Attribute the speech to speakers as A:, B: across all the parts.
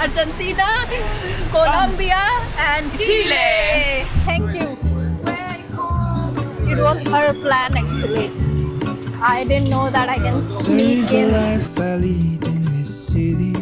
A: Argentina, Colombia, and Chile. Thank you. It was her plan actually. I didn't know that I can
B: There
A: sneak
B: is a
A: in.
B: life I lead in this city,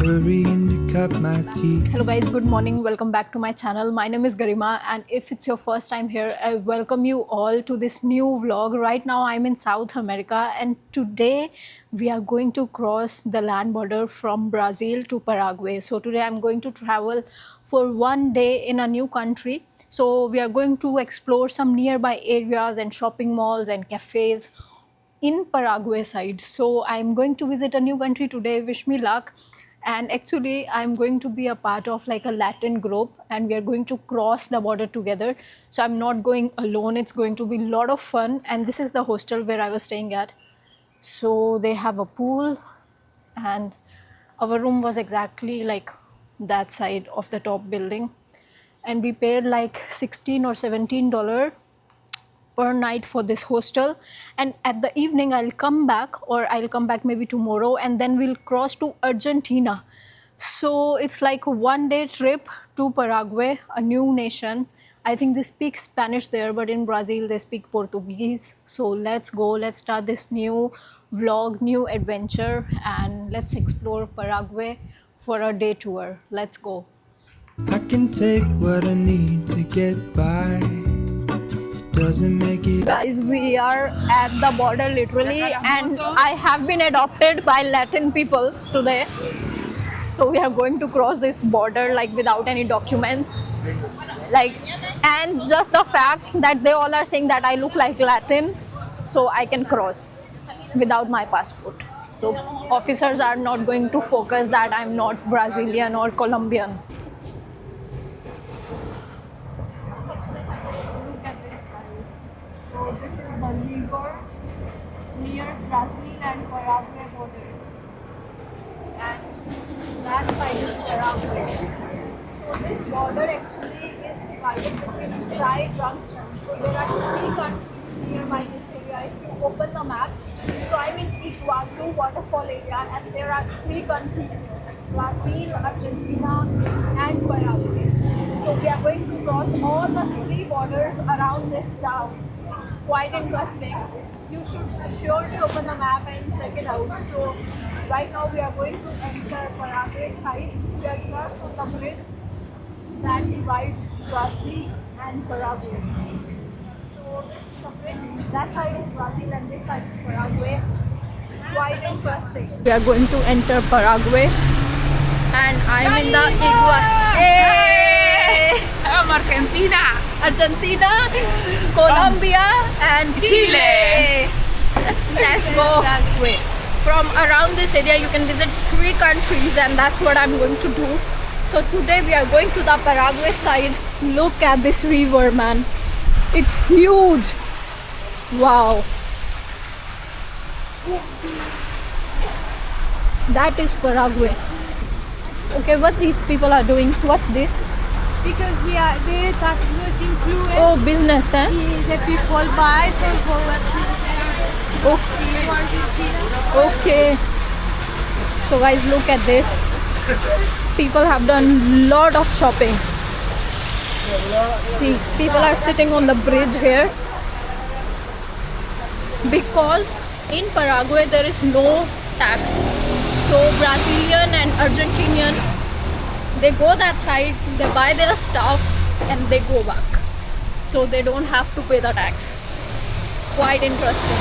B: hurrying to cut my teeth.
A: Hello guys, good morning. Welcome back to my channel. My name is Garima, and if it's your first time here, I welcome you all to this new vlog. Right now I'm in South America, and today we are going to cross the land border from Brazil to Paraguay. So today I'm going to travel for one day in a new country. So we are going to explore some nearby areas and shopping malls and cafes in Paraguay side. So I'm going to visit a new country today. Wish me luck. And actually I'm going to be a part of like a Latin group, and we are going to cross the border together. So I'm not going alone. It's going to be a lot of fun. And this is the hostel where I was staying at. So they have a pool, and our room was exactly like that side of the top building, and we paid like 16 or 17 dollar per night for this hostel. And at the evening I'll come back, or I'll come back maybe tomorrow, and then we'll cross to Argentina. So it's like a one day trip to Paraguay, a new nation. I think they speak Spanish there, but in Brazil they speak Portuguese. So let's go, let's start this new vlog, new adventure, and let's explore Paraguay for a day tour. Let's go.
B: I can take what I need to get by. Doesn't make it.
A: Guys, we are at the border literally, and I have been adopted by Latin people today. So we are going to cross this border like without any documents. Like, and just the fact that they all are saying that I look like Latin, so I can cross without my passport. So officers are not going to focus that I'm not Brazilian or Colombian. Look at this, guys. So this is the river near Brazil and Paraguay border, and that side is Paraguay. So this border actually is divided between tri-junction. So there are three countries nearby this area. If you open the maps, so I'm in Iguazu waterfall area, and there are three countries here: Brazil, Argentina, and Paraguay. So we are going to cross all the three borders around this town. It's quite interesting. You should surely open the map and check it out. So right now we are going to enter Paraguay side. We are just on the bridge that divides Brazil and Paraguay. So this is the bridge. That side is Brazil and this side is Paraguay. Quite interesting. We are going to enter Paraguay, and I'm in the
C: Argentina.
A: Argentina, Colombia, and Chile. Let's go. From around this area, you can visit three countries, and that's what I'm going to do. So today we are going to the Paraguay side. Look at this river, man. It's huge. Wow. That is Paraguay. Okay, what these people are doing? What's this?
D: Because we are there, taxes include
A: Oh, business, eh?
D: the people buy for go
A: Okay.
D: Argentina.
A: Okay. So guys, look at this. People have done lot of shopping. See, people are sitting on the bridge here because in Paraguay there is no tax. So Brazilian and Argentinian, they go that side, they buy their stuff, and they go back. So they don't have to pay the tax. Quite interesting.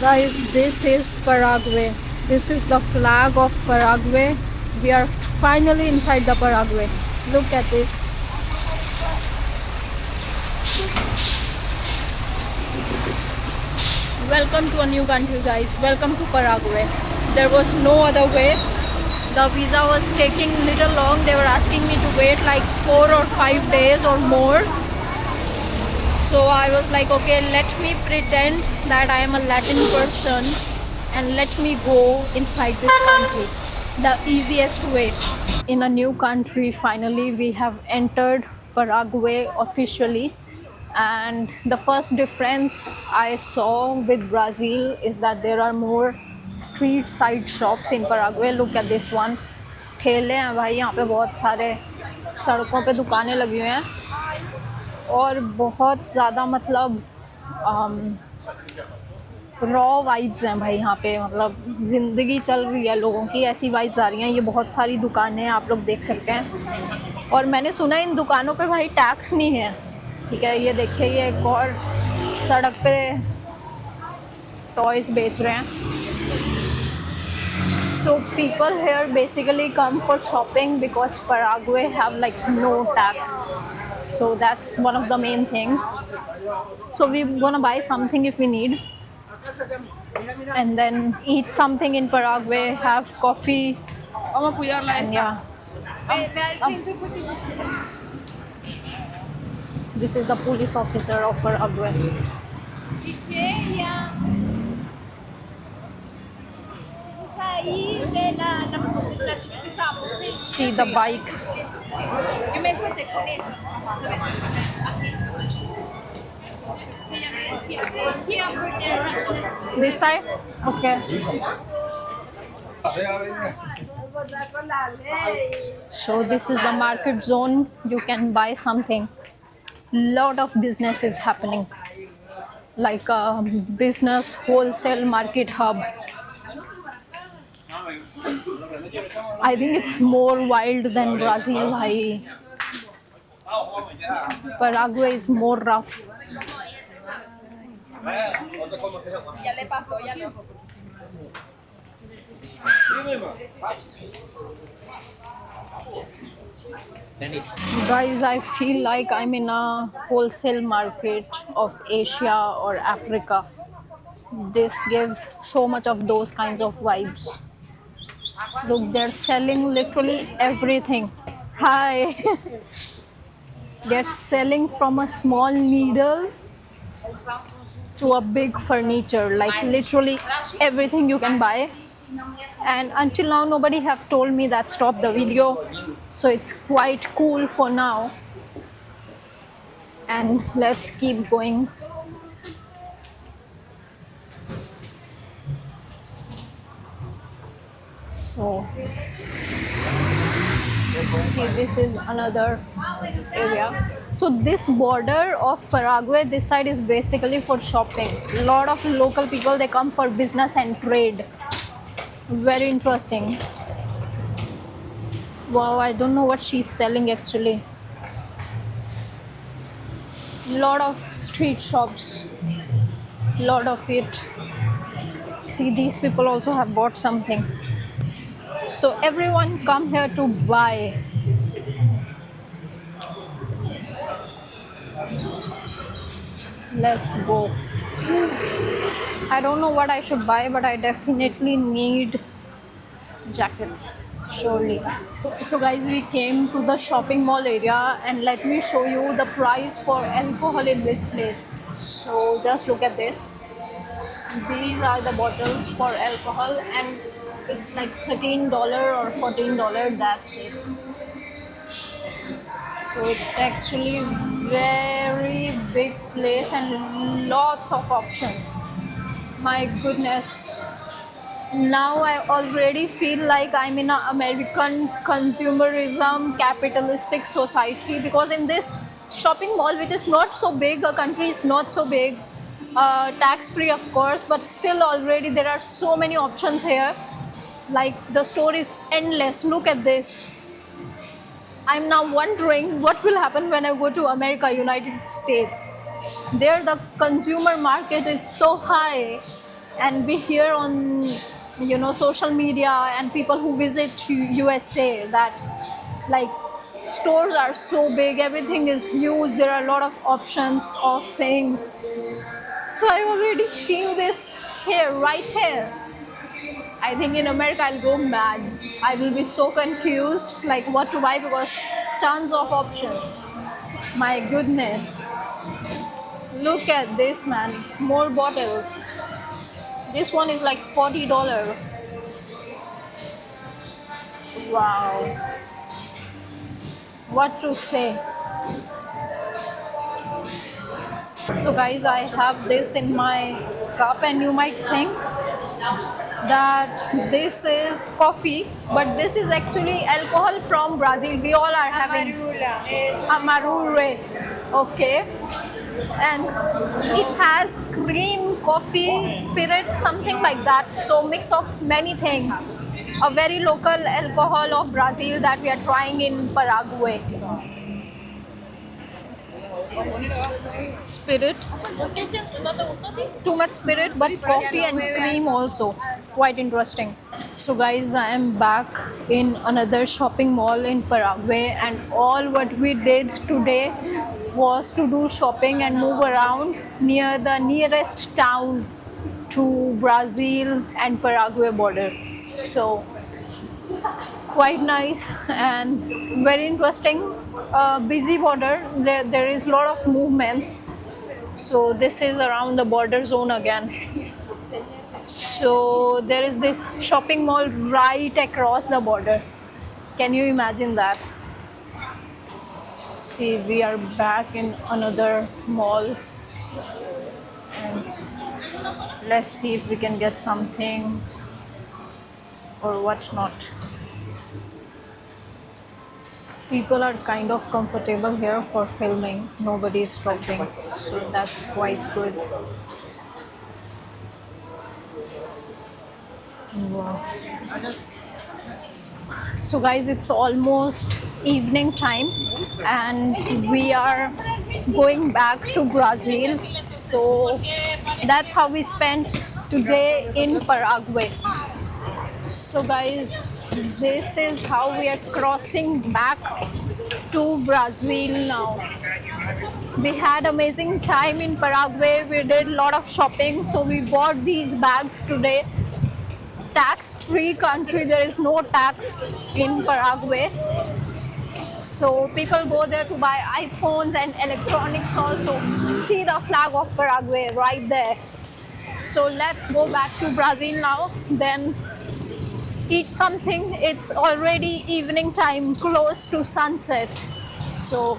A: Guys, this is Paraguay. This is the flag of Paraguay. We are finally inside the Paraguay. Look at this. Welcome to a new country, guys. Welcome to Paraguay. There was no other way. The visa was taking little long. They were asking me to wait like 4 or 5 days or more. So I was like, okay, let me pretend that I am a Latin person and let me go inside this country. The easiest way. In a new country, finally we have entered Paraguay officially. And the first difference I saw with Brazil is that there are more street side shops in Paraguay. Look at this one. ठेले हैं भाई यहाँ पे बहुत सारे, सड़कों पे दुकानें लगी हुई हैं और बहुत ज़्यादा मतलब रॉ वाइब्स हैं भाई यहाँ पे, मतलब ज़िंदगी चल रही है लोगों की, ऐसी वाइब्स आ रही हैं। ये बहुत सारी दुकानें हैं, आप लोग देख सकते हैं। और मैंने सुना है इन दुकानों पे भाई टैक्स नहीं है, ठीक है। ये देखिए, ये एक और सड़क पे टॉयज़ बेच रहे हैं। So people here basically come for shopping because Paraguay have like no tax. So that's one of the main things. So we're gonna buy something if we need, and then eat something in Paraguay, have coffee,
C: Vamos a cuidarla
A: and
C: esta.
A: this is the police officer of Paraguay. See the bikes.
C: Yo me encontré con él.
A: This side? Okay. So this is the market zone. You can buy something. Lot of business is happening, like a business wholesale market hub. I think it's more wild than Brazil. Bhai. Paraguay is more rough.
C: Ya le pasó, ya no.
A: Guys, I feel like I'm in a wholesale market of Asia or Africa. This gives so much of those kinds of vibes. Look, they're selling literally everything. Hi. They're selling from a small needle to a big furniture, like literally everything you can buy. And until now nobody have told me that stop the video, so it's quite cool for now. And let's keep going. So see, this is another area. So this border of Paraguay, this side is basically for shopping. A lot of local people, they come for business and trade. Very interesting. Wow, I don't know what she's selling actually. Lot of street shops, lot of it. See, these people also have bought something. So everyone come here to buy. Let's go. I don't know what I should buy, but I definitely need jackets, surely. So guys, we came to the shopping mall area, and let me show you the price for alcohol in this place. So just look at this. These are the bottles for alcohol, and it's like $13 or $14, that's it. So it's actually very big place and lots of options. My goodness. Now I already feel like I'm in an American consumerism capitalistic society, because in this shopping mall, which is not so big, a country is not so big, tax free of course, but still already there are so many options here. Like the store is endless. Look at this. I'm now wondering what will happen when I go to America, United States. There the consumer market is so high, and we hear on social media and people who visit to USA that like stores are so big, everything is huge, there are a lot of options of things. So I already feel this here, right here. I think in America I'll go mad. I will be so confused like what to buy, because tons of options. My goodness. Look at this, man. More bottles. This one is like $40. Wow. What to say? So guys, I have this in my cup, and you might think that this is coffee, but this is actually alcohol from Brazil. We all are having Amarure. Okay. And it has green coffee, spirit, something like that. So mix of many things. A very local alcohol of Brazil that we are trying in Paraguay. Spirit, too much spirit, but coffee and cream also. Quite interesting. So guys, I am back in another shopping mall in Paraguay, and all what we did today was to do shopping and move around near the nearest town to Brazil and Paraguay border. So quite nice and very interesting. Busy border. There is a lot of movements. So this is around the border zone again. So there is this shopping mall right across the border. Can you imagine that? See, we are back in another mall. And let's see if we can get something or what not. People are kind of comfortable here for filming. Nobody is stopping, so that's quite good. Wow. So guys, it's almost evening time and we are going back to Brazil. So that's how we spent today in Paraguay. So guys, this is how we are crossing back to Brazil now. We had amazing time in Paraguay. We did a lot of shopping, so we bought these bags today. Tax-free country, there is no tax in Paraguay. So people go there to buy iPhones and electronics also. See the flag of Paraguay right there. So let's go back to Brazil now, then eat something. It's already evening time, close to sunset. So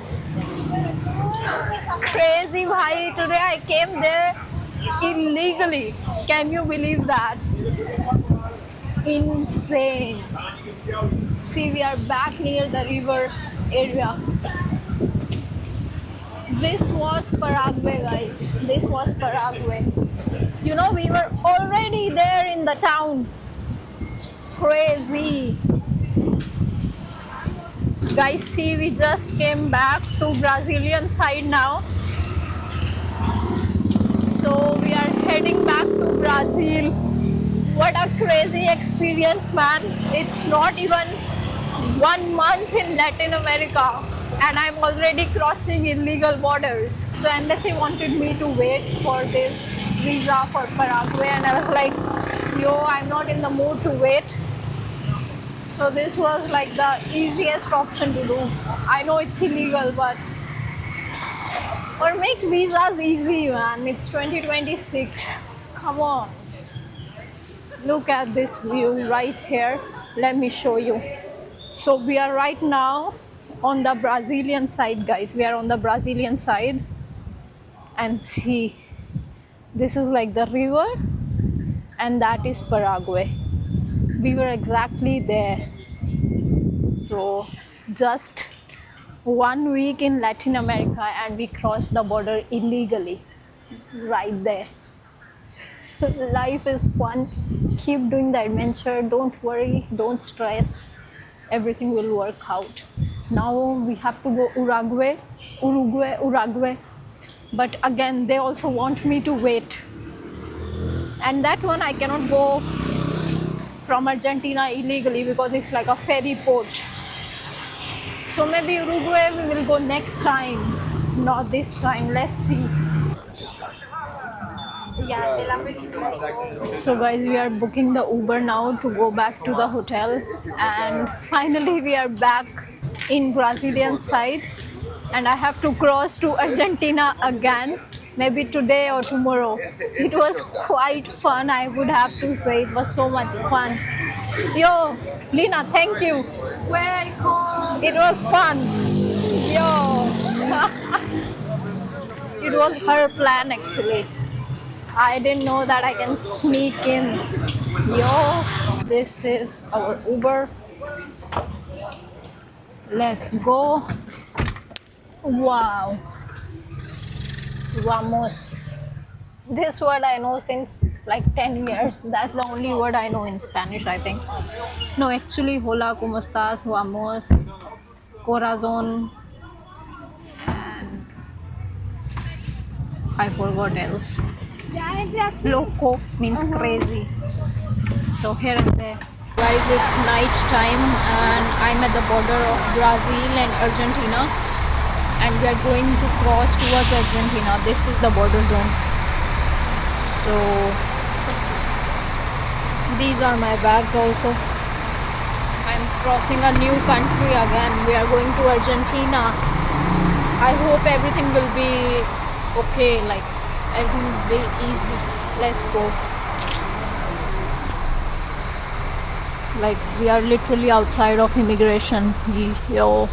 A: crazy bhai, today I came there illegally. Can you believe that? Insane. See, we are back near the river area. This was Paraguay, guys. This was Paraguay. You know, we were already there in the town. Crazy. Guys, see, we just came back to Brazilian side now. So we are heading back to Brazil. What a crazy experience, man. It's not even 1 month in Latin America and I'm already crossing illegal borders. So embassy wanted me to wait for this visa for Paraguay and I was like, yo, I'm not in the mood to wait. So this was like the easiest option to do. I know it's illegal, but or make visas easy, man. It's 2026. Come on. Look at this view right here. Let me show you. So we are right now on the Brazilian side, guys. We are on the Brazilian side. And see, this is like the river and that is Paraguay. We were exactly there. So just 1 week in Latin America and we crossed the border illegally right there. Life is fun. Keep doing the adventure. Don't worry, don't stress. Everything will work out. Now we have to go Uruguay. But again, they also want me to wait. And that one I cannot go from Argentina illegally because it's like a ferry port. So maybe Uruguay we will go next time, not this time. Let's see. So guys, we are booking the Uber now to go back to the hotel and finally we are back in Brazilian side and I have to cross to Argentina again, maybe today or tomorrow. It was quite fun, I would have to say. It was so much fun. Yo, Lina, thank you. Welcome. It was fun. Yo. It was her plan actually. I didn't know that I can sneak in. Yo, this is our Uber. Let's go. Wow. Vamos. This word I know since like 10 years. That's the only word I know in Spanish, I think. No, actually, hola, ¿cómo estás? Vamos. Corazón. And I forgot else. Loco means crazy. So here and there. Guys, it's night time and I'm at the border of Brazil and Argentina. And we are going to cross towards Argentina. This is the border zone. So these are my bags also. I'm crossing a new country again. We are going to Argentina. I hope everything will be okay, like everything will be easy. Let's go. Like we are literally outside of immigration. Yo.